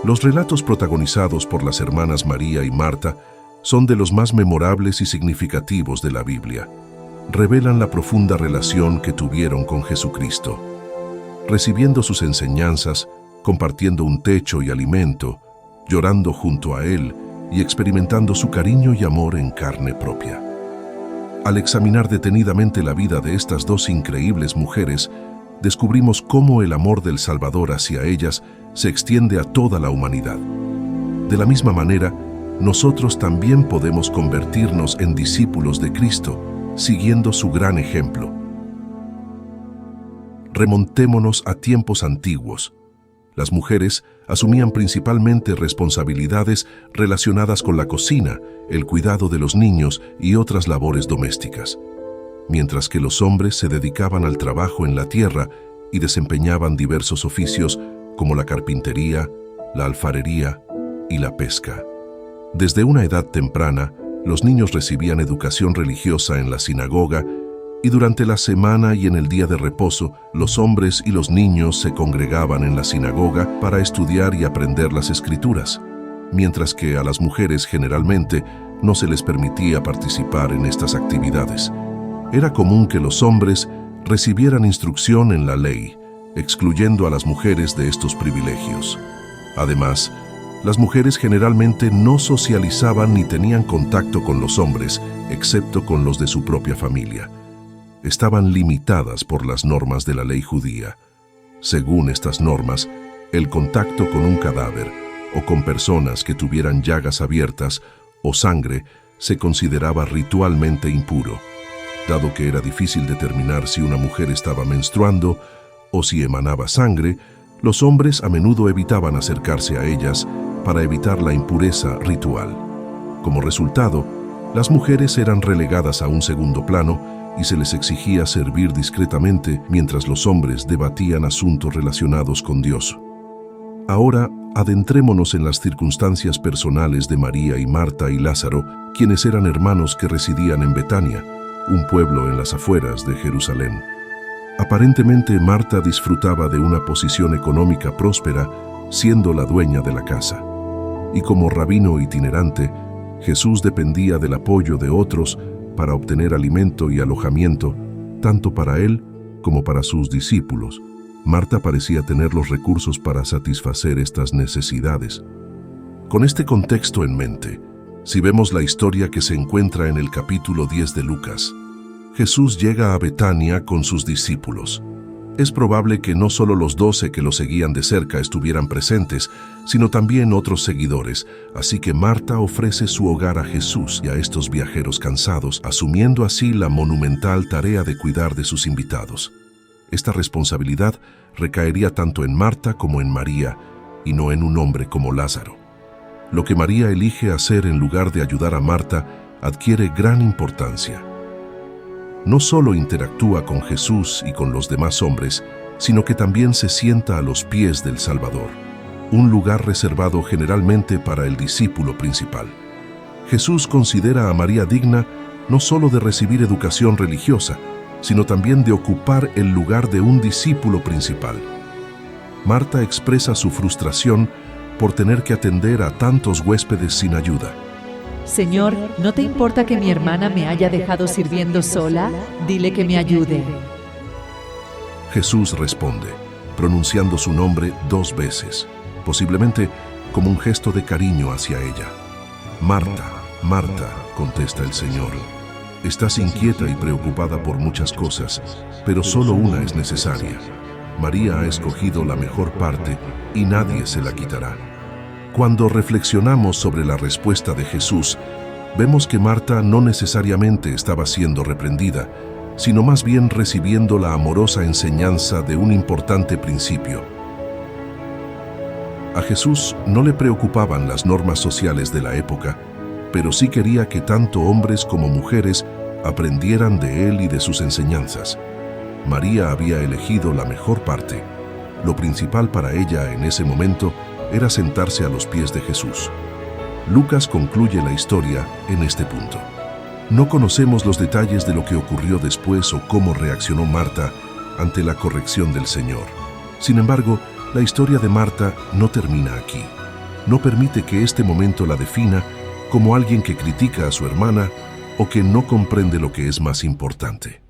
Los relatos protagonizados por las hermanas María y Marta son de los más memorables y significativos de la Biblia. Revelan la profunda relación que tuvieron con Jesucristo, recibiendo sus enseñanzas, compartiendo un techo y alimento, llorando junto a Él y experimentando su cariño y amor en carne propia. Al examinar detenidamente la vida de estas dos increíbles mujeres, descubrimos cómo el amor del Salvador hacia ellas se extiende a toda la humanidad. De la misma manera, nosotros también podemos convertirnos en discípulos de Cristo, siguiendo su gran ejemplo. Remontémonos a tiempos antiguos. Las mujeres asumían principalmente responsabilidades relacionadas con la cocina, el cuidado de los niños y otras labores domésticas, mientras que los hombres se dedicaban al trabajo en la tierra y desempeñaban diversos oficios como la carpintería, la alfarería y la pesca. Desde una edad temprana, los niños recibían educación religiosa en la sinagoga y durante la semana y en el día de reposo, los hombres y los niños se congregaban en la sinagoga para estudiar y aprender las Escrituras, mientras que a las mujeres generalmente no se les permitía participar en estas actividades. Era común que los hombres recibieran instrucción en la ley, excluyendo a las mujeres de estos privilegios. Además, las mujeres generalmente no socializaban ni tenían contacto con los hombres, excepto con los de su propia familia. Estaban limitadas por las normas de la ley judía. Según estas normas, el contacto con un cadáver o con personas que tuvieran llagas abiertas o sangre se consideraba ritualmente impuro, dado que era difícil determinar si una mujer estaba menstruando o si emanaba sangre. Los hombres a menudo evitaban acercarse a ellas para evitar la impureza ritual. Como resultado, las mujeres eran relegadas a un segundo plano y se les exigía servir discretamente mientras los hombres debatían asuntos relacionados con Dios. Ahora, adentrémonos en las circunstancias personales de María y Marta y Lázaro, quienes eran hermanos que residían en Betania, un pueblo en las afueras de Jerusalén. Aparentemente, Marta disfrutaba de una posición económica próspera, siendo la dueña de la casa. Y como rabino itinerante, Jesús dependía del apoyo de otros para obtener alimento y alojamiento, tanto para él como para sus discípulos. Marta parecía tener los recursos para satisfacer estas necesidades. Con este contexto en mente, si vemos la historia que se encuentra en el capítulo 10 de Lucas, Jesús llega a Betania con sus discípulos. Es probable que no solo los 12 que lo seguían de cerca estuvieran presentes, sino también otros seguidores, así que Marta ofrece su hogar a Jesús y a estos viajeros cansados, asumiendo así la monumental tarea de cuidar de sus invitados. Esta responsabilidad recaería tanto en Marta como en María, y no en un hombre como Lázaro. Lo que María elige hacer en lugar de ayudar a Marta adquiere gran importancia. No solo interactúa con Jesús y con los demás hombres, sino que también se sienta a los pies del Salvador, un lugar reservado generalmente para el discípulo principal. Jesús considera a María digna no solo de recibir educación religiosa, sino también de ocupar el lugar de un discípulo principal. Marta expresa su frustración por tener que atender a tantos huéspedes sin ayuda. Señor, ¿no te importa que mi hermana me haya dejado sirviendo sola? Dile que me ayude. Jesús responde, pronunciando su nombre 2 veces, posiblemente como un gesto de cariño hacia ella. Marta, Marta, contesta el Señor, estás inquieta y preocupada por muchas cosas, pero solo una es necesaria. María ha escogido la mejor parte y nadie se la quitará. Cuando reflexionamos sobre la respuesta de Jesús, vemos que Marta no necesariamente estaba siendo reprendida, sino más bien recibiendo la amorosa enseñanza de un importante principio. A Jesús no le preocupaban las normas sociales de la época, pero sí quería que tanto hombres como mujeres aprendieran de él y de sus enseñanzas. María había elegido la mejor parte. Lo principal para ella en ese momento era sentarse a los pies de Jesús. Lucas concluye la historia en este punto. No conocemos los detalles de lo que ocurrió después o cómo reaccionó Marta ante la corrección del Señor. Sin embargo, la historia de Marta no termina aquí. no permite que este momento la defina como alguien que critica a su hermana o que no comprende lo que es más importante.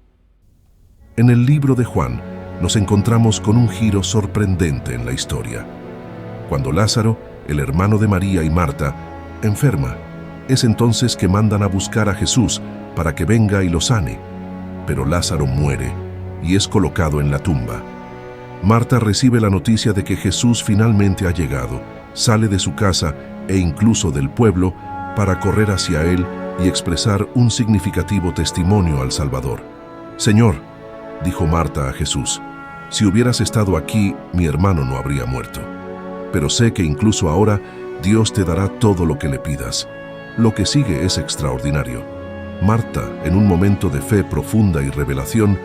En el libro de Juan nos encontramos con un giro sorprendente en la historia. Cuando Lázaro, el hermano de María y Marta, enferma, es entonces que mandan a buscar a Jesús para que venga y lo sane. Pero Lázaro muere y es colocado en la tumba. Marta recibe la noticia de que Jesús finalmente ha llegado, sale de su casa e incluso del pueblo para correr hacia él y expresar un significativo testimonio al Salvador. «Señor», dijo Marta a Jesús, «si hubieras estado aquí, mi hermano no habría muerto. Pero sé que incluso ahora Dios te dará todo lo que le pidas». Lo que sigue es extraordinario. Marta, en un momento de fe profunda y revelación,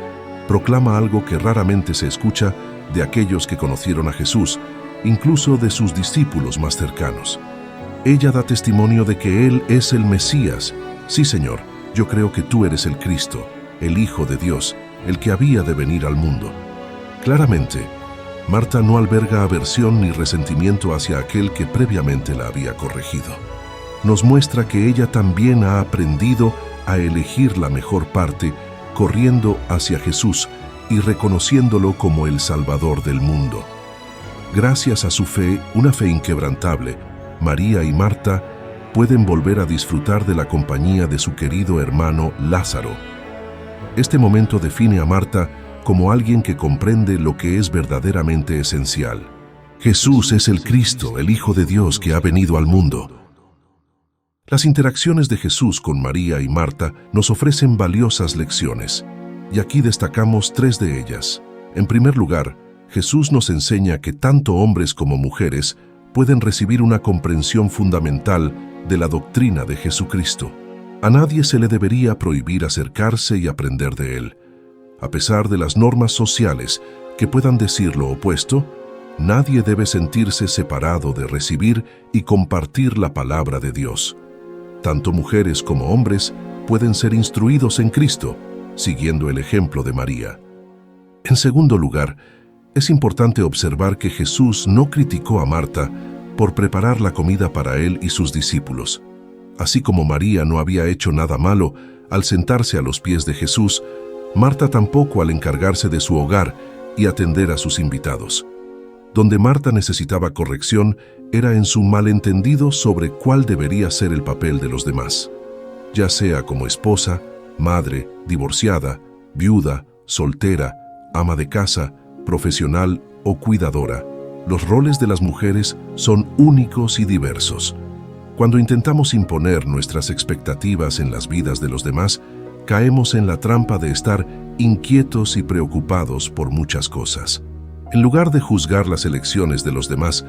proclama algo que raramente se escucha de aquellos que conocieron a Jesús, incluso de sus discípulos más cercanos. Ella da testimonio de que Él es el Mesías. «Sí, Señor, yo creo que tú eres el Cristo, el Hijo de Dios, el que había de venir al mundo». Claramente, Marta no alberga aversión ni resentimiento hacia aquel que previamente la había corregido. Nos muestra que ella también ha aprendido a elegir la mejor parte, corriendo hacia Jesús y reconociéndolo como el Salvador del mundo. Gracias a su fe, una fe inquebrantable, María y Marta pueden volver a disfrutar de la compañía de su querido hermano Lázaro. Este momento define a Marta como alguien que comprende lo que es verdaderamente esencial. Jesús es el Cristo, el Hijo de Dios que ha venido al mundo. Las interacciones de Jesús con María y Marta nos ofrecen valiosas lecciones, y aquí destacamos 3 de ellas. En primer lugar, Jesús nos enseña que tanto hombres como mujeres pueden recibir una comprensión fundamental de la doctrina de Jesucristo. A nadie se le debería prohibir acercarse y aprender de él. A pesar de las normas sociales que puedan decir lo opuesto, nadie debe sentirse separado de recibir y compartir la palabra de Dios. Tanto mujeres como hombres pueden ser instruidos en Cristo, siguiendo el ejemplo de María. En segundo lugar, es importante observar que Jesús no criticó a Marta por preparar la comida para él y sus discípulos. Así como María no había hecho nada malo al sentarse a los pies de Jesús, Marta tampoco al encargarse de su hogar y atender a sus invitados. Donde Marta necesitaba corrección era en su malentendido sobre cuál debería ser el papel de los demás. Ya sea como esposa, madre, divorciada, viuda, soltera, ama de casa, profesional o cuidadora, los roles de las mujeres son únicos y diversos. Cuando intentamos imponer nuestras expectativas en las vidas de los demás, caemos en la trampa de estar inquietos y preocupados por muchas cosas. En lugar de juzgar las elecciones de los demás,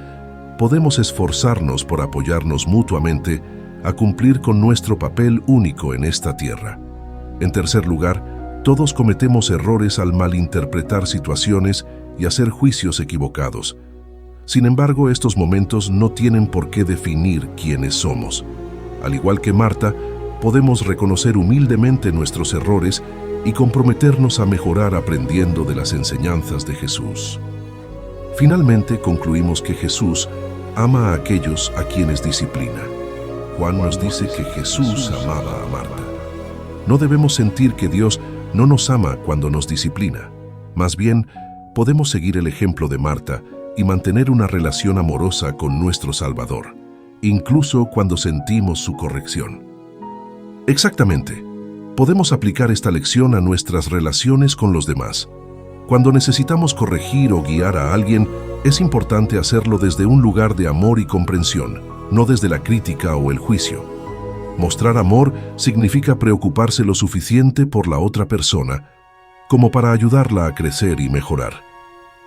podemos esforzarnos por apoyarnos mutuamente a cumplir con nuestro papel único en esta tierra. En tercer lugar, todos cometemos errores al malinterpretar situaciones y hacer juicios equivocados. Sin embargo, estos momentos no tienen por qué definir quiénes somos. Al igual que Marta, podemos reconocer humildemente nuestros errores y comprometernos a mejorar aprendiendo de las enseñanzas de Jesús. Finalmente, concluimos que Jesús ama a aquellos a quienes disciplina. Juan nos dice que Jesús amaba a Marta. No debemos sentir que Dios no nos ama cuando nos disciplina. Más bien, podemos seguir el ejemplo de Marta y mantener una relación amorosa con nuestro Salvador, incluso cuando sentimos su corrección. Exactamente. Podemos aplicar esta lección a nuestras relaciones con los demás. Cuando necesitamos corregir o guiar a alguien, es importante hacerlo desde un lugar de amor y comprensión, no desde la crítica o el juicio. Mostrar amor significa preocuparse lo suficiente por la otra persona como para ayudarla a crecer y mejorar,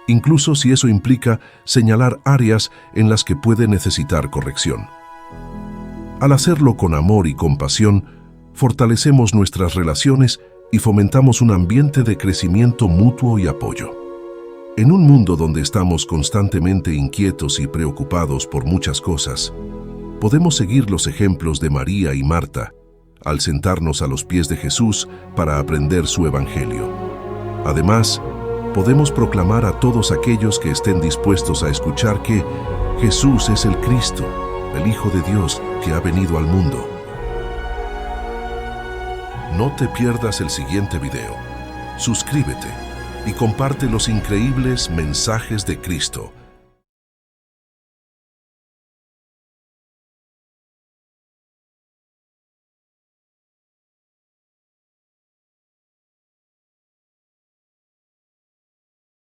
incluso si eso implica señalar áreas en las que puede necesitar corrección. Al hacerlo con amor y compasión, fortalecemos nuestras relaciones y fomentamos un ambiente de crecimiento mutuo y apoyo. En un mundo donde estamos constantemente inquietos y preocupados por muchas cosas, podemos seguir los ejemplos de María y Marta al sentarnos a los pies de Jesús para aprender su evangelio. Además, podemos proclamar a todos aquellos que estén dispuestos a escuchar que Jesús es el Cristo, el Hijo de Dios que ha venido al mundo. No te pierdas el siguiente video. Suscríbete y comparte los increíbles mensajes de Cristo